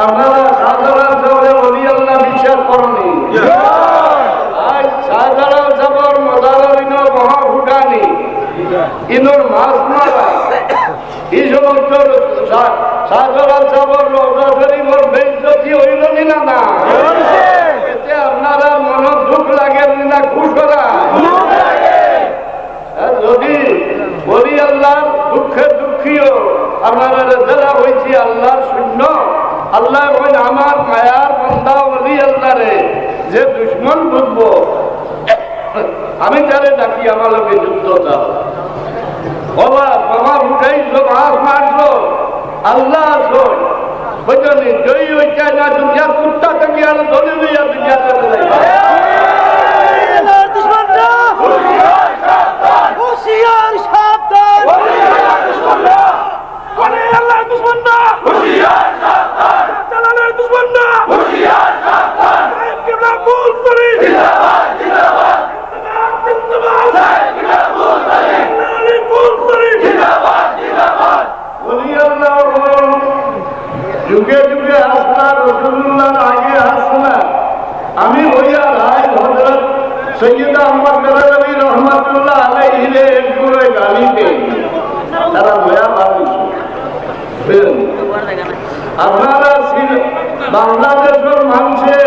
আপনারা শাহজালাল সাহেবের ওলি আল্লাহ বিশ্বাস করেনি? আজ শাহজালাল সাহেবের মদারিনো মহাভুটানি ইনোর মাছ মারা এই সমস্ত শাহজালাল সাহেবের রওজা শরীফের বেইজ্জতি হইল না না? এতে আপনারা মন দুঃখ লাগে না খুশ করা? যদি বলি আল্লাহর দুঃখে দুঃখীও আপনারা যারা হয়েছি আল্লাহর শূন্য, আল্লাহ আমার মায়ার বন্ধা বলি আল্লাহ রে যে দুশ্মন বুঝবো আমি তারে ডাকি আমার লোকে যুদ্ধ দাও। বাবা বাবা উঠাইছো মাছ মারছো আল্লাহ আছো বুঝলি জয়ী হইতে না দুনিয়া কুত্তা থেকে আর ধরে লইয়া দুনিয়াতে হুশিয়ার সাবধান আল্লাহর দুশমন না হুশিয়ার সাবধান জালালের দুশমন না হুশিয়ার সাবধান সাহেব কেবলা ভুল করি জিন্দাবাদ জিন্দাবাদ জিন্দাবাদ সাহেব কেবলা ভুল করি জালালি ভুল করি জিন্দাবাদ জিন্দাবাদ বলি আল্লাহ যুগে যুগে আসনা রাসূলুল্লাহর আগে আসনা আমি হইয়া রায় হযরত সৈয়দা আহমদ বেলালভী রহমাতুল্লাহ আলাইহি একগুলো গালিতে তারা নয়া বানিয়েছে। আপনারা বাংলাদেশের মানুষে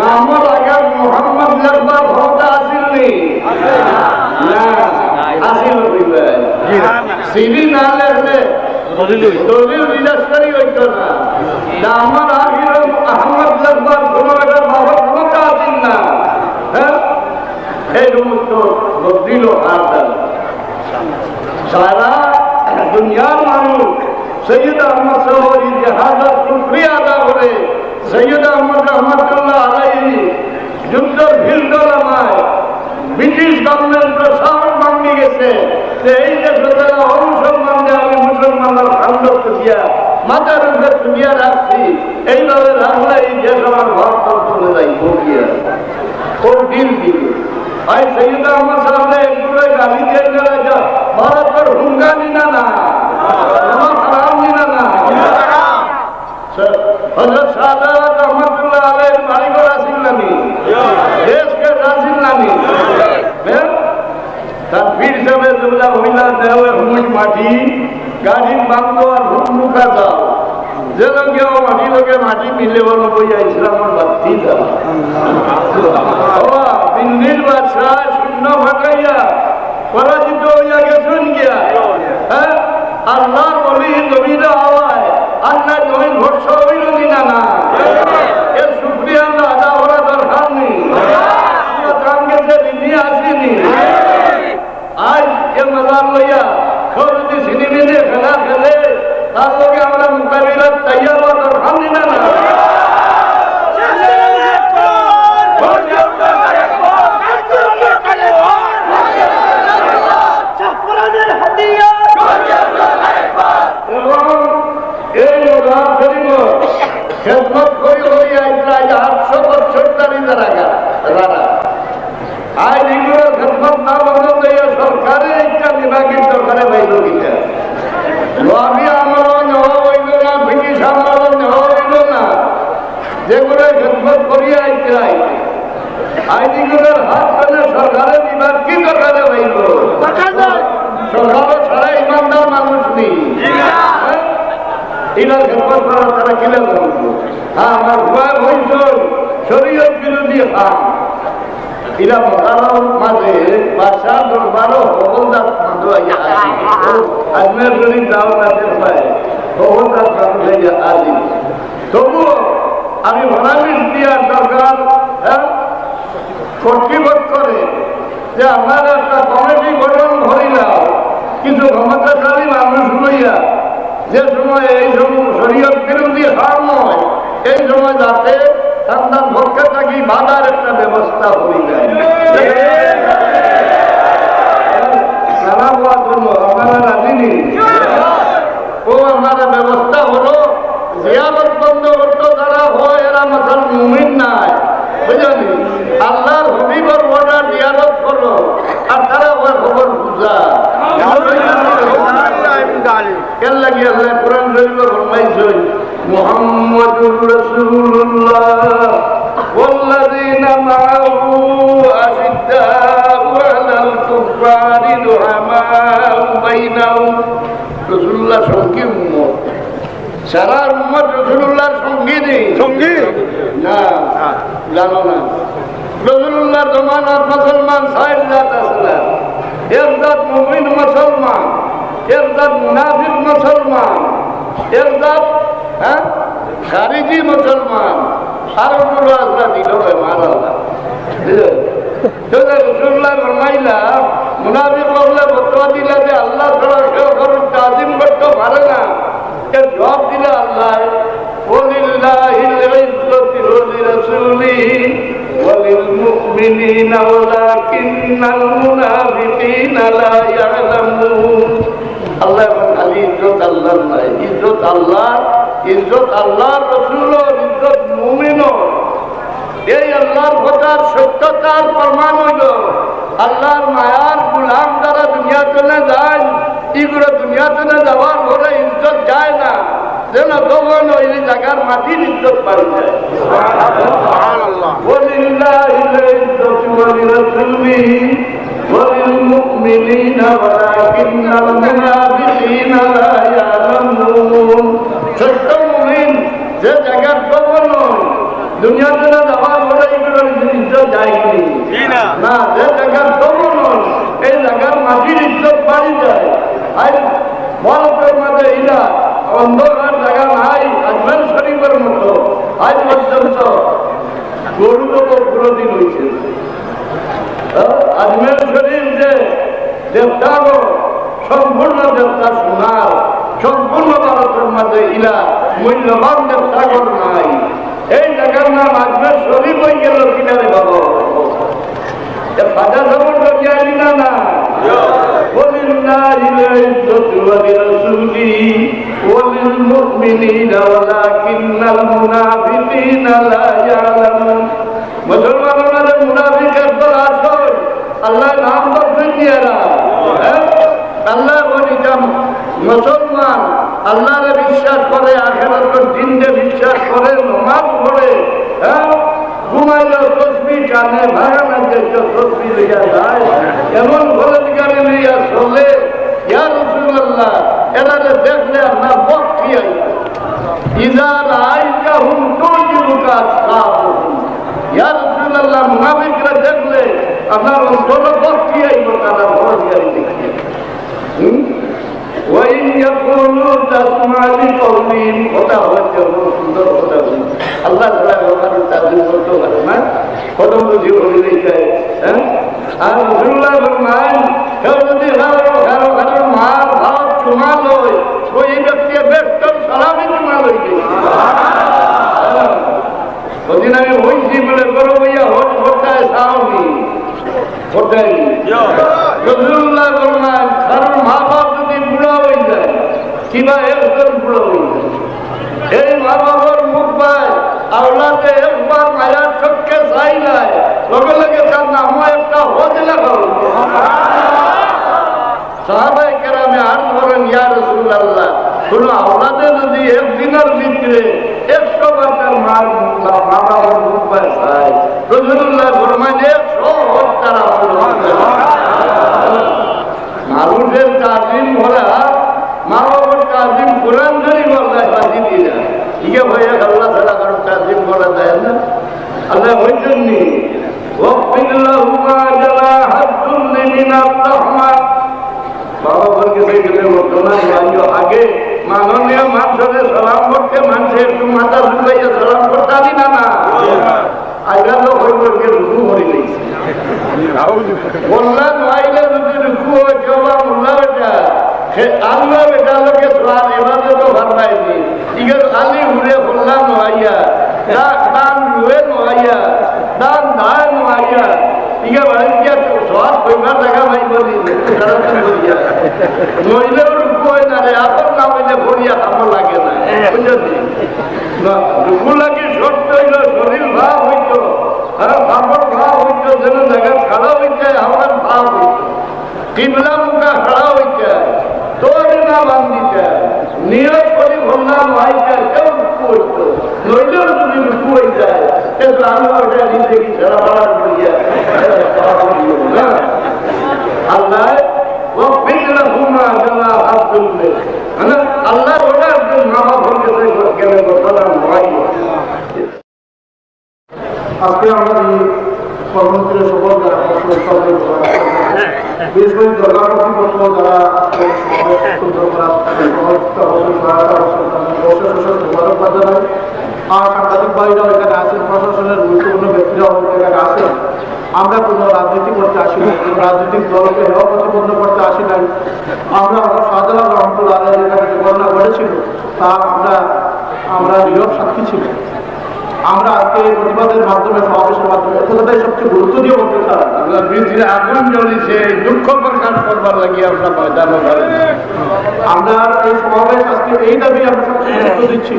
নামর আগে মোহাম্মদ লেখবার ক্ষমতা আসেননি না? আসিল সিডি না লেখলে দলিল রিজাস্টারি হইত না। আমার আগে আহমদ লেখবার কোনো একটা বাবার ক্ষমতা আসেন না। হ্যাঁ এই সমস্ত দিল আর সারা দুনিয়ার মানুষ সৈয়দ আহমদ সাহেবের ইতিহাসের শুকরিয়া আদা করে সৈয়দ আহমদ রহমতুল্লাহ আলাইহি যুদ্ধের ভিড় আমায় ব্রিটিশ গভর্নমেন্টের সাহস ভাঙিয়ে গেছে যে এই দেশে যারা অমুসলমান যে আমি মুসলমানের খান্ডত্ব দিয়া মাথার উপরে তুলিয়া রাখছি এইভাবে রাখলে এই দেশ আমার ঘর চলে যাই ভোগিয়া ওর দিন দিল ভাই সৈয়দ আহমদ সাহেব একগুলো গালি দিয়ে গেলে ভারতের হুঙ্গানি না না হারাম নিনা না হযরত শাহজালাল রহমাতুল্লাহ আলাইহির বাড়িঘর আসিল নানি দেশকে আসিল নানি তার পীর সাহেব দুলা হইলা দেওয়া হুমুট মাটি গাড়ি বাংলো আর হুমুকা যাও যে লোকে মাটি লোকে মাটি মিলে বলো বইয়া ইসলামের বাতি যাও দিল্লির বাদশাহ শূন্য ভাগাইয়া পরাজিত হইয়া গেছেন গিয়া। হ্যাঁ আল্লাহর বলি জমিরা হওয়ায় আল্লাহ জমিন ভরসা হইল না না? এর শুক্রিয়া আল্লাহ আদা করা দরকার নেই। কাম গেছে দিদি আসেনি আজ এ মজার লইয়া কেউ যদি সিনেমিনে খেলা খেলে তার লোকে আমরা মোকাবিলার তৈরি হওয়া দরকার নেই না না? খেদমত করি হই প্রায় 800 বছর ধরে যারা আজ এগুলো খেদমত না বন্ধ হইয়া সরকারের একটা বিভাগের দরকারে বাইল গিয়া আমি আমার নেওয়া হইল না ব্রিটিশ আমার নেওয়া হইল না যেগুলো খেদমত করিয়া আইতে আইনগুলোর হাত পেলে সরকারের বিভাগ কি দরকারে বাইল সরকারও ছাড়া ইমানদার মানুষ নেই ইনার খেদমত করা তারা কিনা করবো। হ্যাঁ আমার ভয় হইল শরীয়ত বিরোধী হাত এরা মতার মাঝে বাদশাহ দরবারও হবলদার আজমের শরীফ দাওয়াতের পায় হবলদার আজিম তবুও আমি মনালিশ দেওয়ার দরকার কর্তৃপক্ষ করে যে আমার একটা কমিটি গঠন করিলাম কিছু ক্ষমতাশালী মানুষ লইয়া যে সময় এই শরীয়ত বিরোধী হার নয় এই সময় যাতে সন্তান পক্ষে থাকি বাধার একটা ব্যবস্থা হয়ে যায় জন্য আপনারা রাজিনি ও আপনারা ব্যবস্থা হলো জিয়ারত বন্ধ করতো যারা হয় এরা মাসাল মুমিন নাই বুঝলি আল্লাহর হবিবর অর্ডার জিয়ারত করো আর তারা ওর খবর বুঝা কেন লাগি আল্লাহ কোরআন শরীফে ফরমাইছেন মুহাম্মাদুর রাসূলুল্লাহ والذين معه أشداء على الكفار رحماء بينهم রাসূলুল্লাহ সঙ্গী উম্মত সারা উম্মত রাসূলুল্লাহর সঙ্গী নেই সঙ্গী না জানো না রাসূলুল্লাহর জমানার মুসলমান সাইড জাত আছে এক জাত মুমিন মুসলমান এক জাত মুনাফিক মুসলমান এক জাত খারিজি মুসলমান আর গুলো আল্লাহ দিল বেমার আল্লাহ রাসূলুল্লাহ ফরমাইলা মুনাফিক বললে ফতোয়া দিলা যে আল্লাহ ছাড়া কেউ কারোর তাজিম করতে পারে না এর জবাব দিলে আল্লাহ ওয়ালিল্লাহিল ইজ্জাতু ওয়া লিরাসূলিহি ওয়া লিল মুমিনিনা ওয়ালাকিন্নাল মুনাফিকিনা লা ইয়ালামুন আল্লাহ খালি ইজ্জত আল্লাহর নয় ইজ্জত আল্লাহর রাসূল ইজ্জত মুমিনও এই আল্লাহর কথার সত্যতার প্রমাণ হইল আল্লাহর মায়ার গুলাম যারা দুনিয়া চলে যায় এগুলো দুনিয়া চলে যাওয়ার পরে ইজ্জত যায় না যেন তখন ওই জায়গার মাটির ইজ্জত পাই যায় وللمؤمنين ولكن المنافقين لا يعلمون সত্য মুমিন যে জায়গার খবর নয় দুনিয়াতে না যাওয়ার পরে এগুলোর ইজ্জত যায়নি না যে জায়গার খবর নয় এই জায়গার মাটির ইজ্জত বাড়ি যায় আর বরফের মাঝে ইলা অন্ধকার জায়গা নাই আজমের শরীফের মতো আজ পর্যন্ত গরু তো পুরোদিন হয়েছে আজমের শরীফ যে দেবতাগো সম্পূর্ণ দেবতা সোনার সম্পূর্ণ ভারতের মাঝে ইলা মূল্যবান দেবতাগর নাই এই জায়গার নাম আজমের শরীফ হয়ে গেল কিনারে বাবা সাজা খবর তো জানি না না ولله العزة ولرسوله وللمؤمنين ولكن المنافقين لا يعلمون মুসলমানরা মুনাফিকের দল আসল আল্লাহ নাম বলছেন এরা আল্লাহ বলিতাম মুসলমান আল্লাহরে বিশ্বাস করে আখিরাতের দিনে বিশ্বাস করে নামাজ পড়ে ঘুমাইলেও তসবিহ টানে ভাগানা দেখতে তসবিহ লেগে যায় এমন বলে দিকে নিয়ে চলে ইয়া রাসূলুল্লাহ এরারে দেখলে আপনার বক্তি আই ইজা রাআইতাহুম তুজিবুকা আসকাবুহুম ইয়া রাসূলুল্লাহ মুনাফিকরা দেখলে আপনার অন্তর বক্তি আইব তারা ভরসা দেখে وإن يقولوا تسمع لقولهم কথা হচ্ছে সুন্দর কথা আল্লাহ তাআলা ওখানে তাজিম করতে পারে না কত বুঝি হইলে যায় আর রাসূলুল্লাহ ফরমান কেউ যদি কারো মার ভাত চুমা লয় ওই ব্যক্তি বেশতর সালামি চুমা লইবে ওদিন আমি হইছি বলে করো ভাইয়া হজ করতে সাউনি কোথায় রাসূলুল্লাহ ফরমান কারো মা বাপ যদি বুড়া হয়ে যায় কিংবা একজন বুড়া হয়ে যায় এই মা বাবার মুখ পায় আওলাদে একবার মায়ার চোখকে চাই নাই লগে লগে তার নামও একটা হজ লাগাও সাহাবায়ে কেরামে আরজ করেন ইয়া রাসূলুল্লাহ কোন আওলাদে যদি একদিনের ভিতরে 100 বার তার মা বাবার মুখ পায় চায় রাসূলুল্লাহ ফরমান 100 হজ তারা মানুষের তাজিম ভরা মা বাবার তাজিম কোরআন শরীফ আল্লাহ বাজি দিয়ে যায় ইকে ভাইয়া আল্লাহ ছাড়া কারো তাজিম করা যায় না আল্লাহ হইছেন নি ওয়াফির লাহুমা জানাহাতুল্লি মিনার রাহমা বাবা বলকে সেই গেলে ঘটনা জানিও আগে মাননীয় মানুষের সালাম করতে মানুষ একটু মাথা ঝুঁকাইয়া সালাম করতে পারি না না আইলা তো হই বলকে রুকু হরি গেছে বললাম আইলা যদি রুকু হয় জবা মোল্লা বেটা সে আল্লাহ বেটা লোকে সোয়াল এবার তো ভারবাই নি ইগর আলি উড়ে বললাম আইয়া দান রুয়ে আইয়া দান দায় আইয়া ইগা বাড়িয়া তো সোয়াল কইবার জায়গা ভাই বলি তাড়াতাড়ি বলিয়া নইলে রুকু হয় না রে আপন না হইলে বলিয়া কামড় লাগে না বুঝলি না রুকু লাগে শর্ত হইল শরীর ভাব হইতো আর কাপড় ভাব হইতো যেন জায়গা খাড়া হইতে আমার ভাব হইতো কিবলা মুখা খাড়া হইতে তোর না বান্ধিতে নিয়ত করি বললাম আইতে কেউ রুকু আমি ওটা নিজে কি সারা পাড়ার বলিয়া আল্লাহ ও ফিকরা হুমা জানা আব্দুল আল্লাহ ওটা মা বাপ হতে গেলে সালাম ভাই। আজকে আমরা কর্মসূচির সকল বিশেষ করে দরকার কর্তৃপক্ষ যারা আর সাংবাদিক ভাইরাও এখানে আছেন, প্রশাসনের গুরুত্বপূর্ণ ব্যক্তিরাও এখানে আছেন। আমরা কোনো রাজনীতি করতে আসি নাই, কোনো রাজনৈতিক দলকে প্রতিবন্ধ করতে আসি নাই। আমরা শাহজালাল রহমতুল্লাহ আলাইহি এখানে যে ঘটনা ঘটেছিল তা আমরা নীরব সাক্ষী ছিল। আমরা আজকে এই প্রতিবাদের মাধ্যমে সমাবেশের মাধ্যমে একথাই সবচেয়ে গুরুত্ব দিয়ে বলতে চাই, আমরা পৃথিবীর আগুন জ্বলিছে দুঃখ প্রকাশ করবার লাগিয়ে আমরা ময়দানে আমরা এই সমাবেশ আজকে এই দাবি আমরা সবচেয়ে গুরুত্ব দিচ্ছি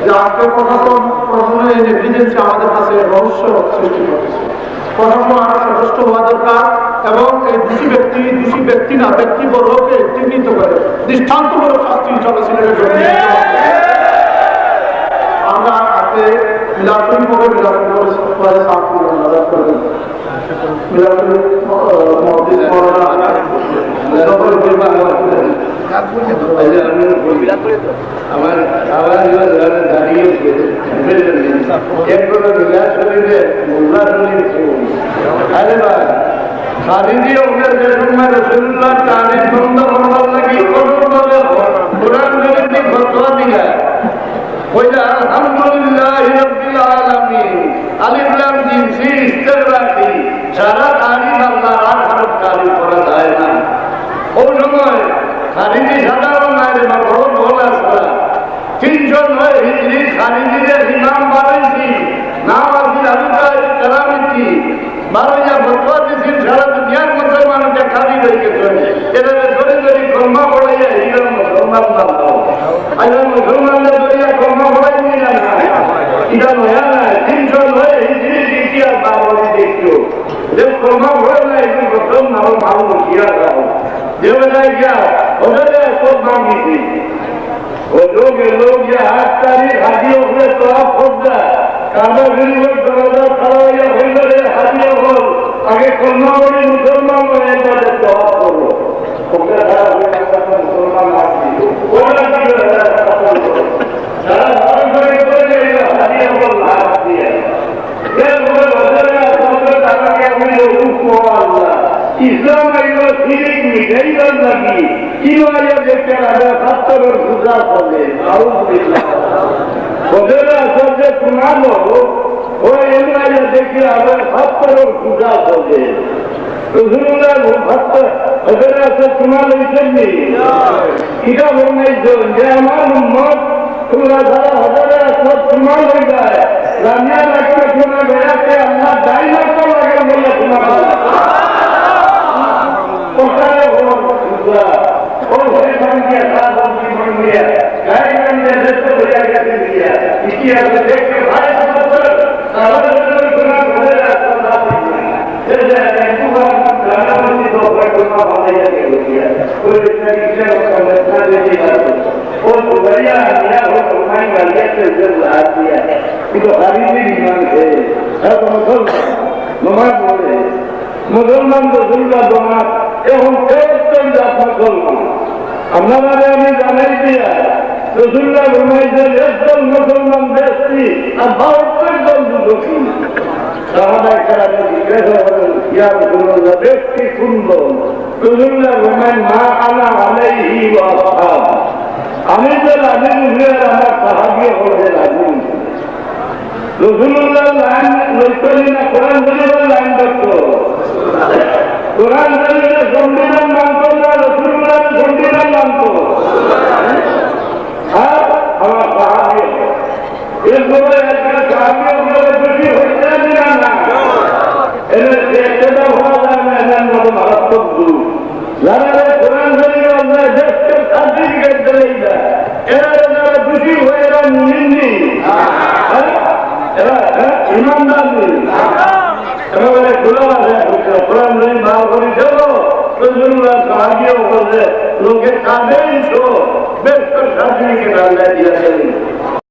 যে আজকে প্রশাসনের নেগলিজেন্সি আমাদের কাছে রহস্য সৃষ্টি করতেছে। প্রশাসন আরো সচেষ্ট হওয়া দরকার এবং এই দোষী ব্যক্তি না ব্যক্তিবর্গকে চিহ্নিত করে দৃষ্টান্তমূলক শাস্তি চলেছিলেন। আমরা আজকে মিলাদুল পরে সাফ করবেন আমার দাঁড়িয়েছে আরে বা খারিজি ওদের যে সময় রসুল্লাহ তারিখ বন্ধ করবার লাগি কঠোরভাবে কোরআন শরীফে ফতোয়া দিলা কইলা আলহামদুলিল্লাহি রাব্বিল আলামিন আলিফ লাম মিম সি ইস্তিগফারি সারা তারিখ আল্লাহর আর হরফ তারিখ করা যায় না। ওই সময় খারিজি সাধারণ নাইরে বা বড় বড় আসরা 309 হিজরি খারিজিদের ইমাম বানাইছি নাম আছে আলুকাই কালামিতি বারোয়া ফতোয়া দিয়েছেন সারা দুনিয়ার মুসলমানদের খালি হয়ে গেছে। এরা ধরে ধরে কলমা পড়াইয়া হিরাম মুসলমান নাম দাও আইন মুসলমানদের ধরিয়া কলমা পড়াই নিয়ে না এটা নয়া না 309 হিজরি দ্বিতীয় বাবরি দেখছো যে কলমা পড়ে না এই মুসলমান নাম ভালো কিয়া দাও দেবে যায় গিয়া ওদের সব নাম দিছি वो लोग ये 8 तारीख हाजियों के तो आप खुद काबा गरीब दरवाजा खड़ा या होइले हाजियों हो आगे कलमा पढ़ी मुसलमान में इबादत तो आप करो ओकरा मुसलमान आदमी ओकरा की सारा भारत में कोई हाजियों को लाभ दिया ये बोले वजह है ताला के अपने लोगों को अल्लाह इस्लाम में ये ठीक मिठाई कर लगी কিভাবে দেখতে রাজা সত্তরের পূজা করবে ওদের আসল যে শোনালো ওই এমরাজা দেখে আবার সত্তরের পূজা করবে ওদের আসল শোনালো জন্যে এটা বলছেন যে আমার উম্মত তোমরা যারা হাজারে সব শোনাল হয়ে যায় রামিয়া লাগবে শোনা বেড়াতে আল্লাহ দায় না লাগে বলে শোনা ওখানে পূজা और हरे मान के साथ की मन लिया गाय मन ने जैसे भैया क्या दिया इसी आप देख के भाई सब सारा गुना भरे रास्ता जैसे पूरा गाना बंदी तो पर गुना भरे के दिया कोई तरीके से समझना नहीं आता और भैया दिया हो तो मैं गालिया से जरूर आ दिया ये तो हरी भी मान है सब मुसलमान बोले मुसलमान तो दुर्गा दोना ये हम कैसे जात मुसलमान আপনারা আমি জানাই দিয়া রসুল্লাহ ঘুমাইছেন একদম মুসলমান ব্যক্তি আর ভারতের দল দুঃখী সাহাবায়ে কেরাম জিজ্ঞাসা করেন ইয়া রাসূলুল্লাহ ব্যক্তি সুন্দর রসুল্লাহ ঘুমাই মা আনা আলাইহি ওয়া আসহাব আমি তো রাজি উঠে আমার সাহাবী হয়ে রাজি রসুল্লাহ লাইন লইতেন না কোরআন শরীফের লাইন দেখতো কোরআন শরীফের সংবিধান মানতো না রসুল্লাহ সংবিধান মানতো আর আমার সাহাবী এরপরে একটা সাহাবী বলে বেশি হচ্ছে না এর একটা হওয়া যায় না এর মতো মারাত্মক দূর যারা কোরআন শরীফের আমরা দেশকে সার্টিফিকেট দিলেই যায় এরা যারা খুশি হয়ে এরা মুমিনি এরা ইমানদার এবারে খোলা আছে কোরআন শরীফ না করে চলো রসুল্লাহ সাহাবীও বলছে লোকে কাঁদেন তো বেশ তো সার্টিফিকেট আল্লাহ দিয়েছেন